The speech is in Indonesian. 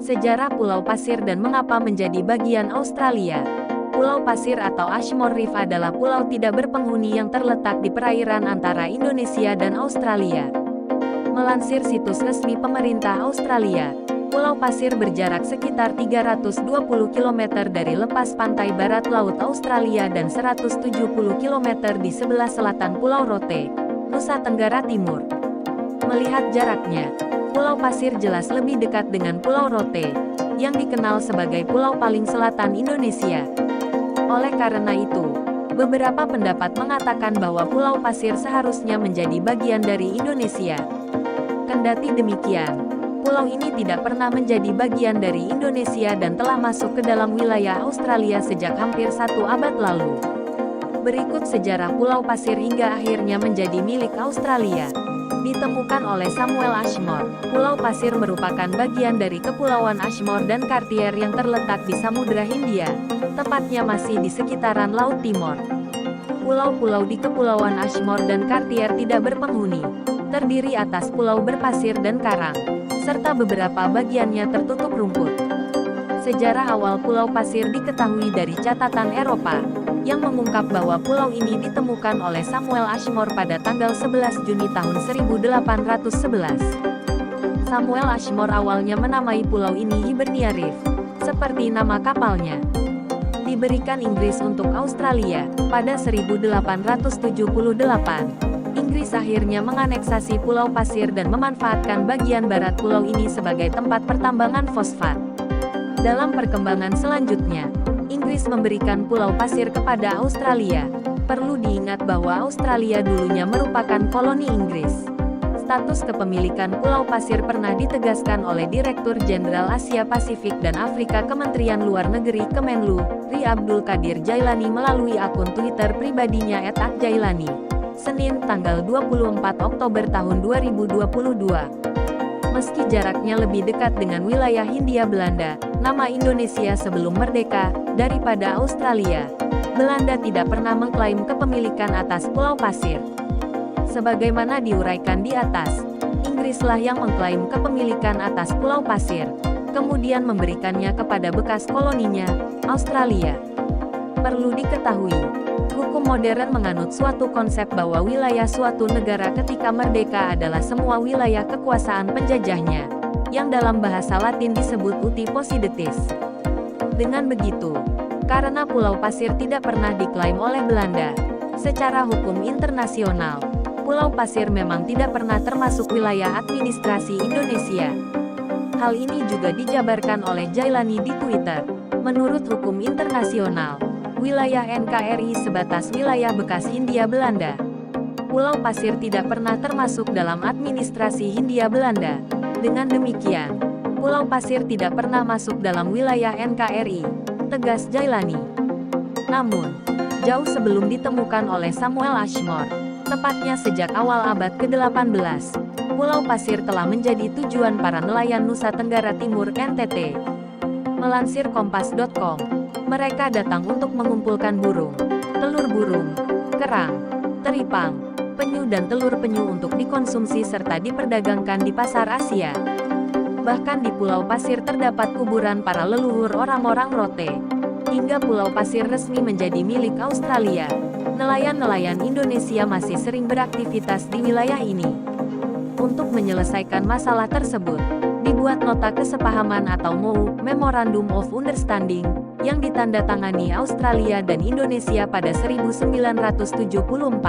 Sejarah Pulau Pasir dan mengapa menjadi bagian Australia. Pulau Pasir atau Ashmore Reef adalah pulau tidak berpenghuni yang terletak di perairan antara Indonesia dan Australia. Melansir situs resmi pemerintah Australia, Pulau Pasir berjarak sekitar 320 km dari lepas pantai barat Laut Australia dan 170 km di sebelah selatan Pulau Rote, Nusa Tenggara Timur. Melihat jaraknya, Pulau Pasir jelas lebih dekat dengan Pulau Rote, yang dikenal sebagai pulau paling selatan Indonesia. Oleh karena itu, beberapa pendapat mengatakan bahwa Pulau Pasir seharusnya menjadi bagian dari Indonesia. Kendati demikian, pulau ini tidak pernah menjadi bagian dari Indonesia dan telah masuk ke dalam wilayah Australia sejak hampir 1 abad lalu. Berikut sejarah Pulau Pasir hingga akhirnya menjadi milik Australia. Ditemukan oleh Samuel Ashmore, Pulau Pasir merupakan bagian dari Kepulauan Ashmore dan Cartier yang terletak di Samudra Hindia, tepatnya masih di sekitaran Laut Timor. Pulau-pulau di Kepulauan Ashmore dan Cartier tidak berpenghuni, terdiri atas pulau berpasir dan karang, serta beberapa bagiannya tertutup rumput. Sejarah awal Pulau Pasir diketahui dari catatan Eropa, yang mengungkap bahwa pulau ini ditemukan oleh Samuel Ashmore pada tanggal 11 Juni tahun 1811. Samuel Ashmore awalnya menamai pulau ini Hibernia Reef, seperti nama kapalnya. Diberikan Inggris untuk Australia, pada 1878. Inggris akhirnya menganeksasi Pulau Pasir dan memanfaatkan bagian barat pulau ini sebagai tempat pertambangan fosfat. Dalam perkembangan selanjutnya, Inggris memberikan Pulau Pasir kepada Australia. Perlu diingat bahwa Australia dulunya merupakan koloni Inggris. Status kepemilikan Pulau Pasir pernah ditegaskan oleh Direktur Jenderal Asia Pasifik dan Afrika Kementerian Luar Negeri Kemenlu, Ri Abdul Qadir Jailani melalui akun Twitter pribadinya @jailani, Senin tanggal 24 Oktober tahun 2022. Meski jaraknya lebih dekat dengan wilayah Hindia Belanda, nama Indonesia sebelum merdeka, daripada Australia, Belanda tidak pernah mengklaim kepemilikan atas Pulau Pasir. Sebagaimana diuraikan di atas, Inggrislah yang mengklaim kepemilikan atas Pulau Pasir, kemudian memberikannya kepada bekas koloninya, Australia. Perlu diketahui, hukum modern menganut suatu konsep bahwa wilayah suatu negara ketika merdeka adalah semua wilayah kekuasaan penjajahnya, yang dalam bahasa Latin disebut uti possidetis. Dengan begitu, karena Pulau Pasir tidak pernah diklaim oleh Belanda, secara hukum internasional, Pulau Pasir memang tidak pernah termasuk wilayah administrasi Indonesia. Hal ini juga dijabarkan oleh Jailani di Twitter. Menurut hukum internasional, wilayah NKRI sebatas wilayah bekas Hindia Belanda. Pulau Pasir tidak pernah termasuk dalam administrasi Hindia Belanda. Dengan demikian, Pulau Pasir tidak pernah masuk dalam wilayah NKRI, tegas Jailani. Namun, jauh sebelum ditemukan oleh Samuel Ashmore, tepatnya sejak awal abad ke-18, Pulau Pasir telah menjadi tujuan para nelayan Nusa Tenggara Timur (NTT). Melansir Kompas.com, mereka datang untuk mengumpulkan burung, telur burung, kerang, teripang, penyu dan telur penyu untuk dikonsumsi serta diperdagangkan di pasar Asia. Bahkan di Pulau Pasir terdapat kuburan para leluhur orang-orang Rote. Hingga Pulau Pasir resmi menjadi milik Australia, nelayan-nelayan Indonesia masih sering beraktivitas di wilayah ini. Untuk menyelesaikan masalah tersebut, dibuat nota kesepahaman atau MOU, Memorandum of Understanding, yang ditandatangani Australia dan Indonesia pada 1974.